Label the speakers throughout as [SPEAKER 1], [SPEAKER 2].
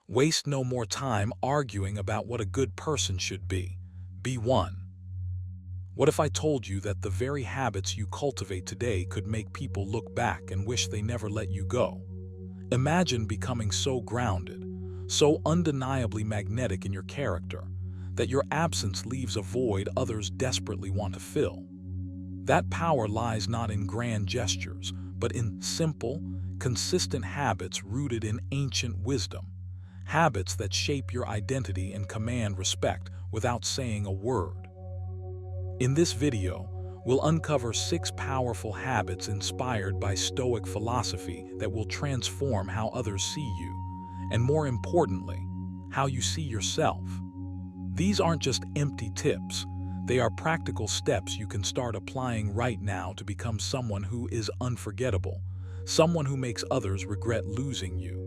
[SPEAKER 1] Waste no more time arguing about what a good person should be. Be one. What if I told you that the very habits you cultivate today could make people look back and wish they never let you go? Imagine becoming so grounded, so undeniably magnetic in your character, that your absence leaves a void others desperately want to fill. That power lies not in grand gestures, but in simple, consistent habits rooted in ancient wisdom. Habits that shape your identity and command respect without saying a word. In this video, we'll uncover 6 powerful habits inspired by Stoic philosophy that will transform how others see you, and more importantly, how you see yourself. These aren't just empty tips, they are practical steps you can start applying right now to become someone who is unforgettable, someone who makes others regret losing you.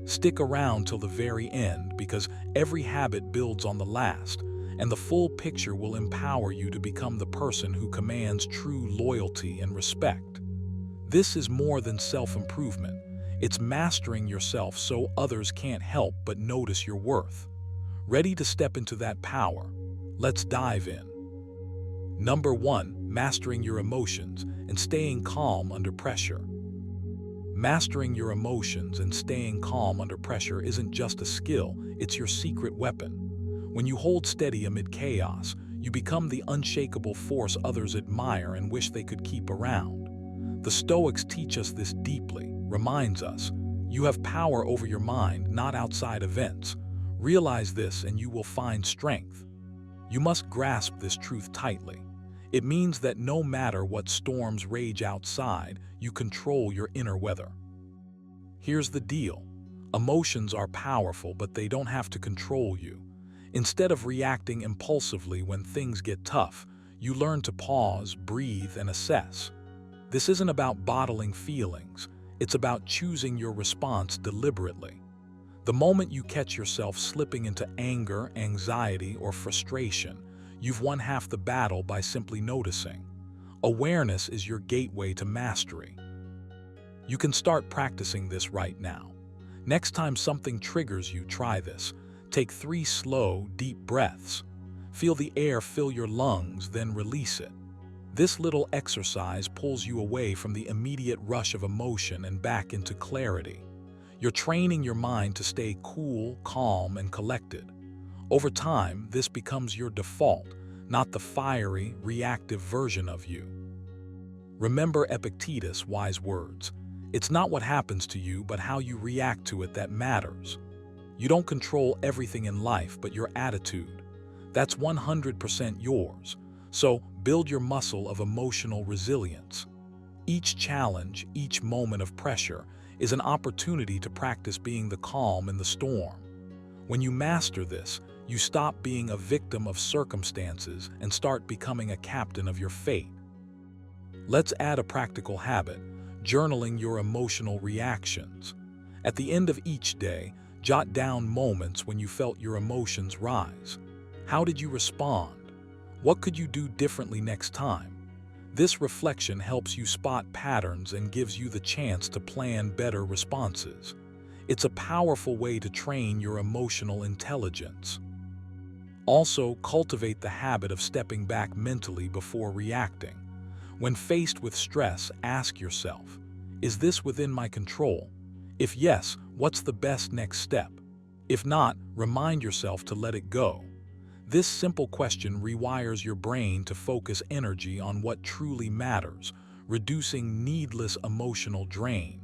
[SPEAKER 1] Stick around till the very end because every habit builds on the last, and the full picture will empower you to become the person who commands true loyalty and respect. This is more than self-improvement. It's mastering yourself so others can't help but notice your worth. Ready to step into that power? Let's dive in. Number 1, mastering your emotions and staying calm under pressure. Mastering your emotions and staying calm under pressure isn't just a skill, it's your secret weapon. When you hold steady amid chaos, you become the unshakable force others admire and wish they could keep around. The Stoics teach us this deeply, reminds us, you have power over your mind, not outside events. Realize this and you will find strength. You must grasp this truth tightly. It means that no matter what storms rage outside, you control your inner weather. Here's the deal. Emotions are powerful, but they don't have to control you. Instead of reacting impulsively when things get tough, you learn to pause, breathe, and assess. This isn't about bottling feelings. It's about choosing your response deliberately. The moment you catch yourself slipping into anger, anxiety, or frustration, you've won half the battle by simply noticing. Awareness is your gateway to mastery. You can start practicing this right now. Next time something triggers you, try this. Take 3 slow, deep breaths. Feel the air fill your lungs, then release it. This little exercise pulls you away from the immediate rush of emotion and back into clarity. You're training your mind to stay cool, calm, and collected. Over time, this becomes your default, not the fiery, reactive version of you. Remember Epictetus' wise words. It's not what happens to you, but how you react to it that matters. You don't control everything in life, but your attitude. That's 100% yours. So build your muscle of emotional resilience. Each challenge, each moment of pressure, is an opportunity to practice being the calm in the storm. When you master this, you stop being a victim of circumstances and start becoming a captain of your fate. Let's add a practical habit, journaling your emotional reactions. At the end of each day, jot down moments when you felt your emotions rise. How did you respond? What could you do differently next time? This reflection helps you spot patterns and gives you the chance to plan better responses. It's a powerful way to train your emotional intelligence. Also, cultivate the habit of stepping back mentally before reacting. When faced with stress, ask yourself, is this within my control? If yes, what's the best next step? If not, remind yourself to let it go. This simple question rewires your brain to focus energy on what truly matters, reducing needless emotional drain.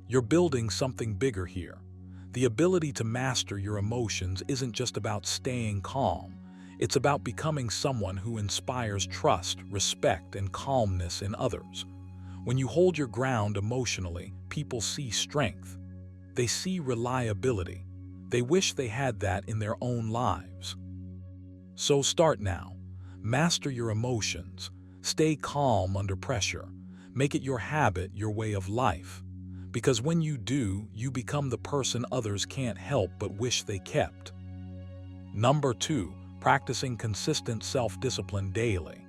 [SPEAKER 1] You're building something bigger here. The ability to master your emotions isn't just about staying calm. It's about becoming someone who inspires trust, respect, and calmness in others. When you hold your ground emotionally, people see strength. They see reliability. They wish they had that in their own lives. So start now. Master your emotions. Stay calm under pressure. Make it your habit, your way of life. Because when you do, you become the person others can't help but wish they kept. Number 2, practicing consistent self-discipline daily.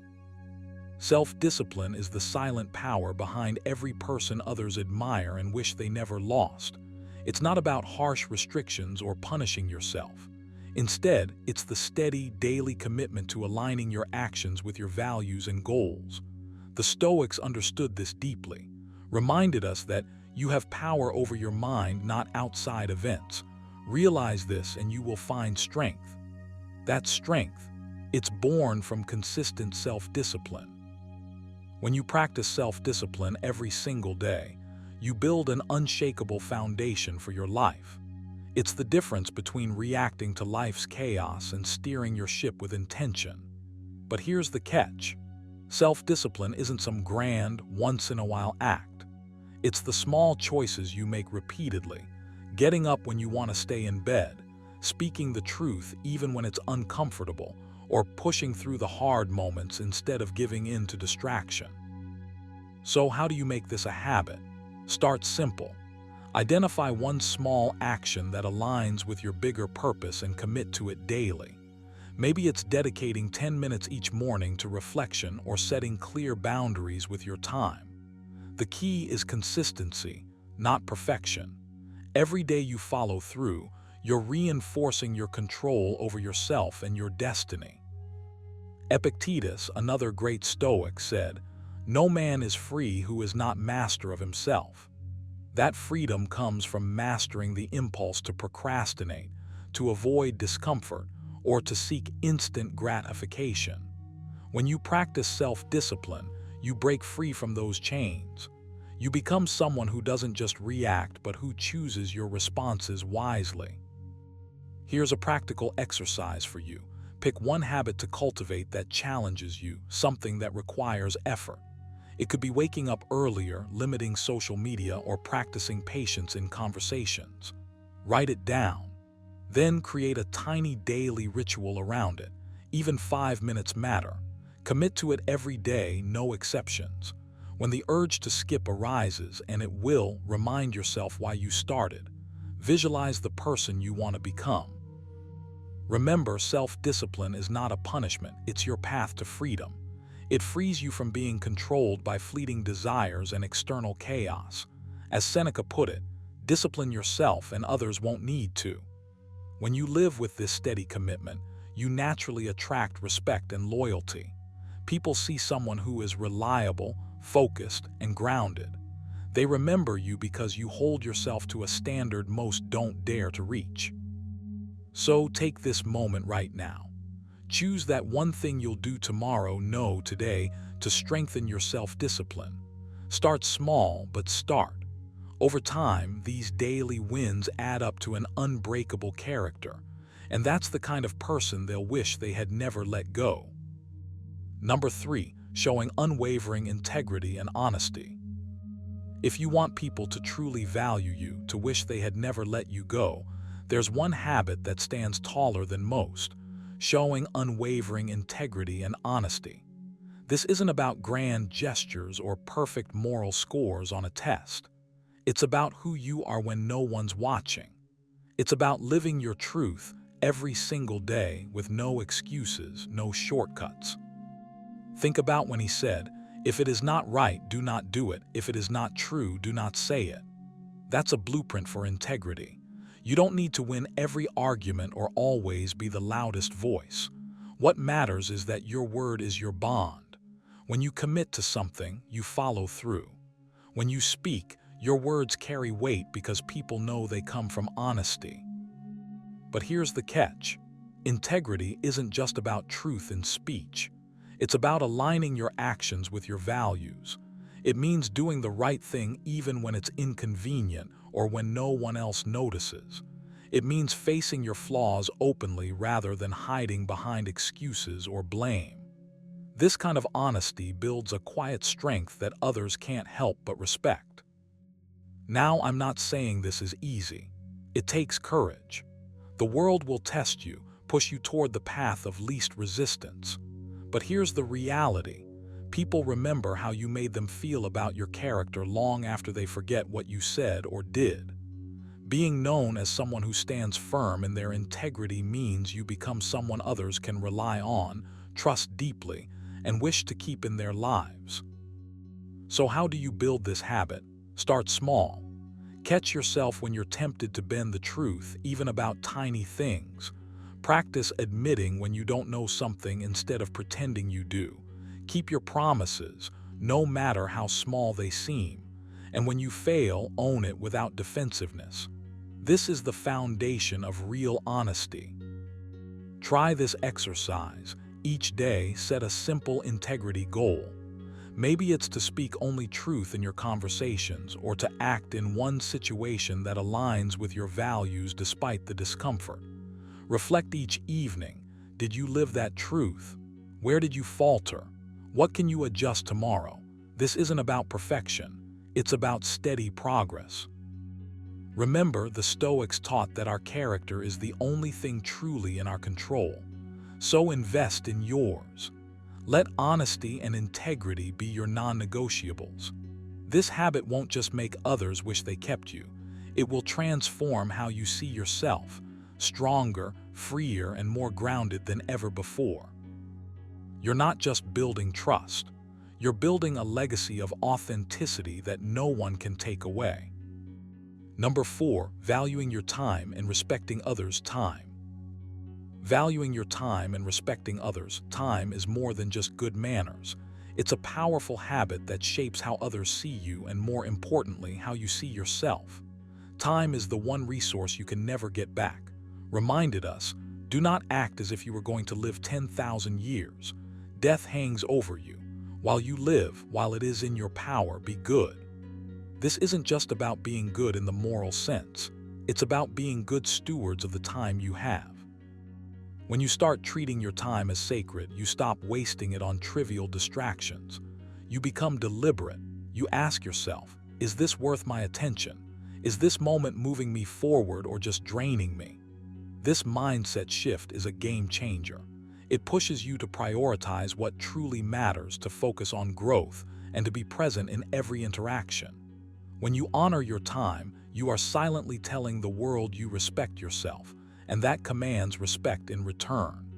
[SPEAKER 1] Self-discipline is the silent power behind every person others admire and wish they never lost. It's not about harsh restrictions or punishing yourself. Instead, it's the steady, daily commitment to aligning your actions with your values and goals. The Stoics understood this deeply, reminded us that you have power over your mind, not outside events. Realize this and you will find strength. That strength, it's born from consistent self-discipline. When you practice self-discipline every single day, you build an unshakable foundation for your life. It's the difference between reacting to life's chaos and steering your ship with intention. But here's the catch. Self-discipline isn't some grand, once-in-a-while act. It's the small choices you make repeatedly, getting up when you want to stay in bed, speaking the truth even when it's uncomfortable, or pushing through the hard moments instead of giving in to distraction. So how do you make this a habit? Start simple. Identify one small action that aligns with your bigger purpose and commit to it daily. Maybe it's dedicating 10 minutes each morning to reflection or setting clear boundaries with your time. The key is consistency, not perfection. Every day you follow through, you're reinforcing your control over yourself and your destiny. Epictetus, another great Stoic, said, "No man is free who is not master of himself." That freedom comes from mastering the impulse to procrastinate, to avoid discomfort, or to seek instant gratification. When you practice self-discipline, you break free from those chains. You become someone who doesn't just react, but who chooses your responses wisely. Here's a practical exercise for you. Pick one habit to cultivate that challenges you, something that requires effort. It could be waking up earlier, limiting social media, or practicing patience in conversations. Write it down. Then create a tiny daily ritual around it. Even 5 minutes matter. Commit to it every day, no exceptions. When the urge to skip arises, and it will, remind yourself why you started. Visualize the person you want to become. Remember, self-discipline is not a punishment, it's your path to freedom. It frees you from being controlled by fleeting desires and external chaos. As Seneca put it, discipline yourself and others won't need to. When you live with this steady commitment, you naturally attract respect and loyalty. People see someone who is reliable, focused, and grounded. They remember you because you hold yourself to a standard most don't dare to reach. So take this moment right now. Choose that one thing you'll do tomorrow, no, today, to strengthen your self-discipline. Start small, but start. Over time, these daily wins add up to an unbreakable character, and that's the kind of person they'll wish they had never let go. Number 3, showing unwavering integrity and honesty. If you want people to truly value you, to wish they had never let you go, there's one habit that stands taller than most: showing unwavering integrity and honesty. This isn't about grand gestures or perfect moral scores on a test. It's about who you are when no one's watching. It's about living your truth every single day with no excuses, no shortcuts. Think about when he said, "If it is not right, do not do it. If it is not true, do not say it." That's a blueprint for integrity. You don't need to win every argument or always be the loudest voice. What matters is that your word is your bond. When you commit to something, you follow through. When you speak, your words carry weight because people know they come from honesty. But here's the catch. Integrity isn't just about truth in speech. It's about aligning your actions with your values. It means doing the right thing even when it's inconvenient or when no one else notices. It means facing your flaws openly rather than hiding behind excuses or blame. This kind of honesty builds a quiet strength that others can't help but respect. Now, I'm not saying this is easy. It takes courage. The world will test you, push you toward the path of least resistance. But here's the reality. People remember how you made them feel about your character long after they forget what you said or did. Being known as someone who stands firm in their integrity means you become someone others can rely on, trust deeply, and wish to keep in their lives. So how do you build this habit? Start small. Catch yourself when you're tempted to bend the truth, even about tiny things. Practice admitting when you don't know something instead of pretending you do. Keep your promises, no matter how small they seem. And when you fail, own it without defensiveness. This is the foundation of real honesty. Try this exercise. Each day, set a simple integrity goal. Maybe it's to speak only truth in your conversations or to act in one situation that aligns with your values despite the discomfort. Reflect each evening. Did you live that truth? Where did you falter? What can you adjust tomorrow? This isn't about perfection. It's about steady progress. Remember, the Stoics taught that our character is the only thing truly in our control. So invest in yours. Let honesty and integrity be your non-negotiables. This habit won't just make others wish they kept you. It will transform how you see yourself, stronger, freer, and more grounded than ever before. You're not just building trust. You're building a legacy of authenticity that no one can take away. Number 4, valuing your time and respecting others' time. Valuing your time and respecting others' time is more than just good manners. It's a powerful habit that shapes how others see you and, more importantly, how you see yourself. Time is the one resource you can never get back. Reminded us, do not act as if you were going to live 10,000 years. Death hangs over you. While you live, while it is in your power, be good. This isn't just about being good in the moral sense. It's about being good stewards of the time you have. When you start treating your time as sacred, you stop wasting it on trivial distractions. You become deliberate. You ask yourself, is this worth my attention? Is this moment moving me forward or just draining me? This mindset shift is a game changer. It pushes you to prioritize what truly matters, to focus on growth, and to be present in every interaction. When you honor your time, you are silently telling the world you respect yourself, and that commands respect in return.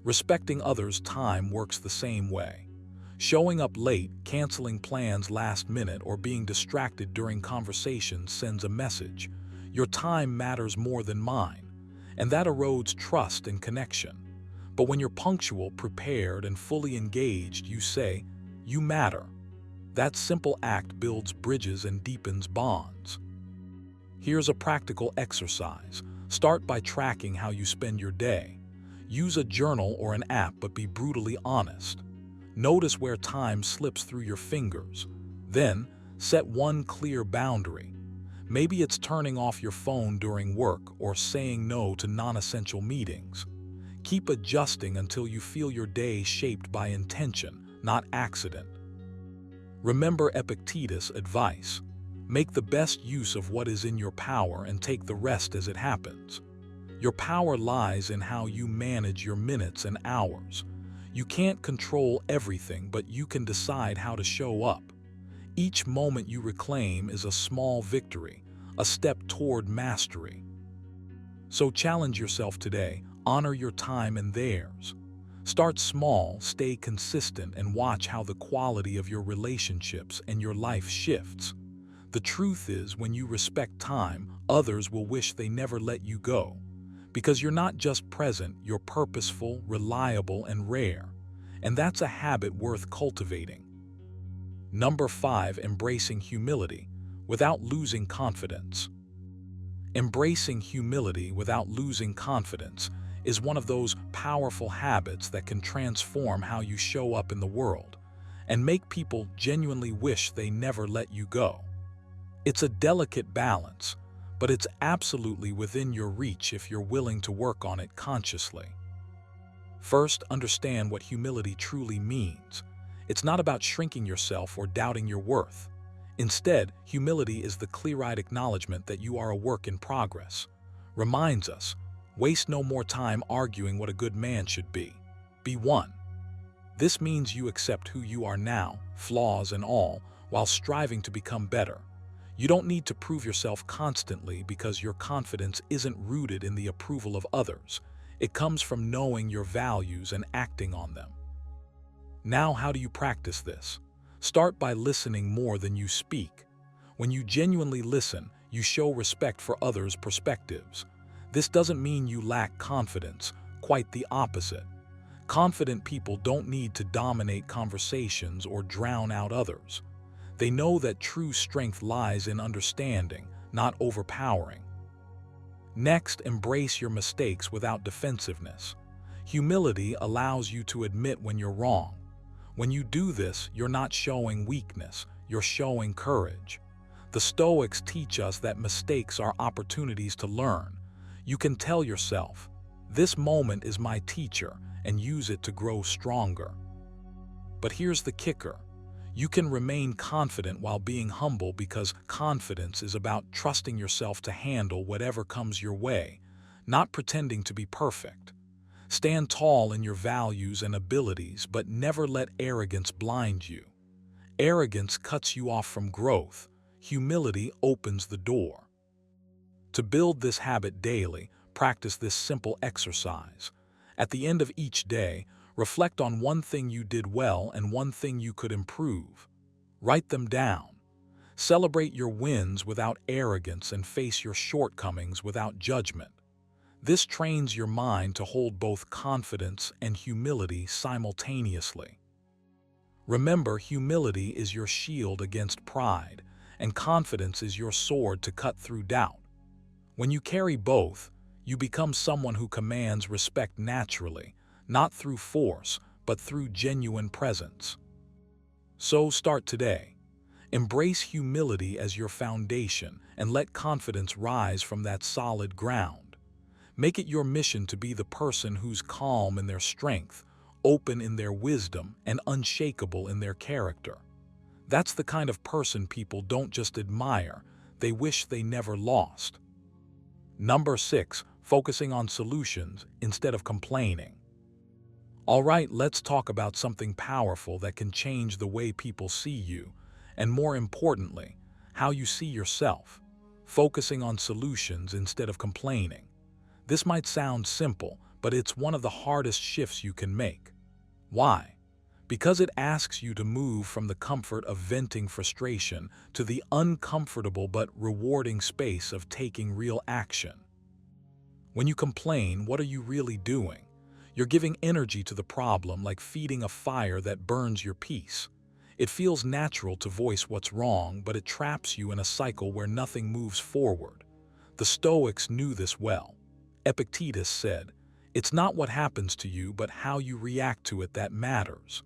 [SPEAKER 1] Respecting others' time works the same way. Showing up late, canceling plans last minute, or being distracted during conversations sends a message. Your time matters more than mine, and that erodes trust and connection. But when you're punctual, prepared, and fully engaged, you say, "You matter." That simple act builds bridges and deepens bonds. Here's a practical exercise. Start by tracking how you spend your day. Use a journal or an app, but be brutally honest. Notice where time slips through your fingers. Then, set one clear boundary. Maybe it's turning off your phone during work or saying no to non-essential meetings. Keep adjusting until you feel your day shaped by intention, not accident. Remember Epictetus' advice. Make the best use of what is in your power and take the rest as it happens. Your power lies in how you manage your minutes and hours. You can't control everything, but you can decide how to show up. Each moment you reclaim is a small victory, a step toward mastery. So challenge yourself today, honor your time and theirs. Start small, stay consistent, and watch how the quality of your relationships and your life shifts. The truth is, when you respect time, others will wish they never let you go. Because you're not just present, you're purposeful, reliable, and rare. And that's a habit worth cultivating. Number 5, embracing humility without losing confidence. Embracing humility without losing confidence is one of those powerful habits that can transform how you show up in the world and make people genuinely wish they never let you go. It's a delicate balance, but it's absolutely within your reach if you're willing to work on it consciously. First, understand what humility truly means. It's not about shrinking yourself or doubting your worth. Instead, humility is the clear-eyed acknowledgement that you are a work in progress. Reminds us, waste no more time arguing what a good man should be. Be one. This means you accept who you are now, flaws and all, while striving to become better. You don't need to prove yourself constantly because your confidence isn't rooted in the approval of others. It comes from knowing your values and acting on them. Now, how do you practice this? Start by listening more than you speak. When you genuinely listen, you show respect for others' perspectives. This doesn't mean you lack confidence, quite the opposite. Confident people don't need to dominate conversations or drown out others. They know that true strength lies in understanding, not overpowering. Next, embrace your mistakes without defensiveness. Humility allows you to admit when you're wrong. When you do this, you're not showing weakness, you're showing courage. The Stoics teach us that mistakes are opportunities to learn. You can tell yourself, "This moment is my teacher," and use it to grow stronger. But here's the kicker. You can remain confident while being humble, because confidence is about trusting yourself to handle whatever comes your way, not pretending to be perfect. Stand tall in your values and abilities, but never let arrogance blind you. Arrogance cuts you off from growth. Humility opens the door. To build this habit daily, practice this simple exercise. At the end of each day, reflect on one thing you did well and one thing you could improve. Write them down. Celebrate your wins without arrogance and face your shortcomings without judgment. This trains your mind to hold both confidence and humility simultaneously. Remember, humility is your shield against pride, and confidence is your sword to cut through doubt. When you carry both, you become someone who commands respect naturally, not through force, but through genuine presence. So start today. Embrace humility as your foundation and let confidence rise from that solid ground. Make it your mission to be the person who's calm in their strength, open in their wisdom, and unshakable in their character. That's the kind of person people don't just admire, they wish they never lost. Number 6, focusing on solutions instead of complaining. All right, let's talk about something powerful that can change the way people see you, and more importantly, how you see yourself. Focusing on solutions instead of complaining. This might sound simple, but it's one of the hardest shifts you can make. Why? Because it asks you to move from the comfort of venting frustration to the uncomfortable but rewarding space of taking real action. When you complain, what are you really doing? You're giving energy to the problem, like feeding a fire that burns your peace. It feels natural to voice what's wrong, but it traps you in a cycle where nothing moves forward. The Stoics knew this well. Epictetus said, "It's not what happens to you, but how you react to it that matters."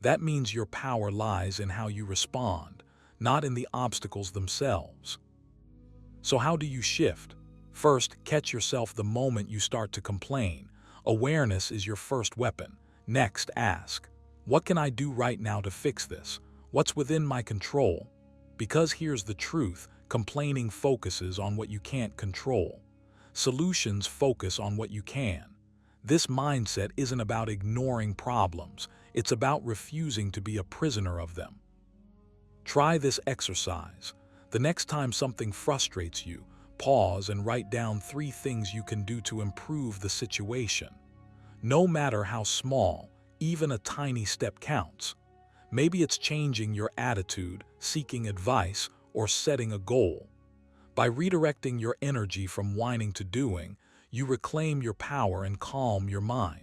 [SPEAKER 1] That means your power lies in how you respond, not in the obstacles themselves. So how do you shift? First, catch yourself the moment you start to complain. Awareness is your first weapon. Next, ask, what can I do right now to fix this? What's within my control? Because here's the truth, complaining focuses on what you can't control. Solutions focus on what you can. This mindset isn't about ignoring problems, it's about refusing to be a prisoner of them. Try this exercise. The next time something frustrates you, pause and write down 3 things you can do to improve the situation. No matter how small, even a tiny step counts. Maybe it's changing your attitude, seeking advice, or setting a goal. By redirecting your energy from whining to doing, you reclaim your power and calm your mind.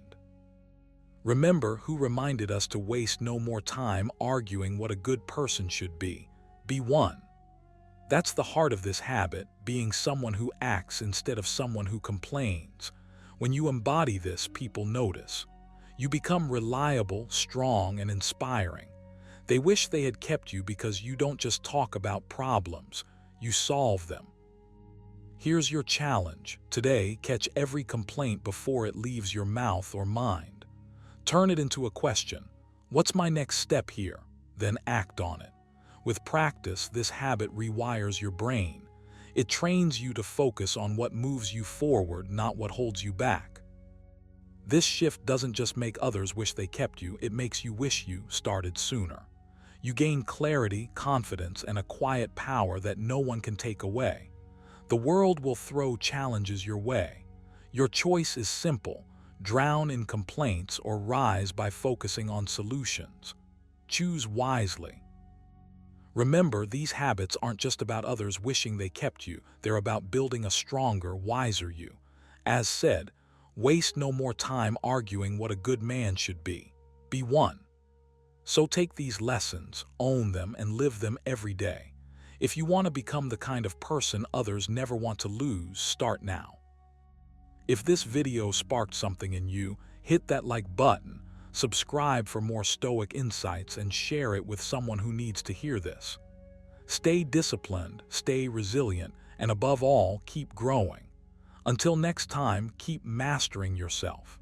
[SPEAKER 1] Remember who reminded us to waste no more time arguing what a good person should be. Be one. That's the heart of this habit, being someone who acts instead of someone who complains. When you embody this, people notice. You become reliable, strong, and inspiring. They wish they had kept you because you don't just talk about problems, you solve them. Here's your challenge. Today, catch every complaint before it leaves your mouth or mind. Turn it into a question. What's my next step here? Then act on it. With practice, this habit rewires your brain. It trains you to focus on what moves you forward, not what holds you back. This shift doesn't just make others wish they kept you, it makes you wish you started sooner. You gain clarity, confidence, and a quiet power that no one can take away. The world will throw challenges your way. Your choice is simple: drown in complaints or rise by focusing on solutions. Choose wisely. Remember, these habits aren't just about others wishing they kept you, they're about building a stronger, wiser you. As said, waste no more time arguing what a good man should be. Be one. So take these lessons, own them, and live them every day. If you want to become the kind of person others never want to lose, start now. If this video sparked something in you, hit that like button, subscribe for more Stoic Insights, and share it with someone who needs to hear this. Stay disciplined, stay resilient, and above all, keep growing. Until next time, keep mastering yourself.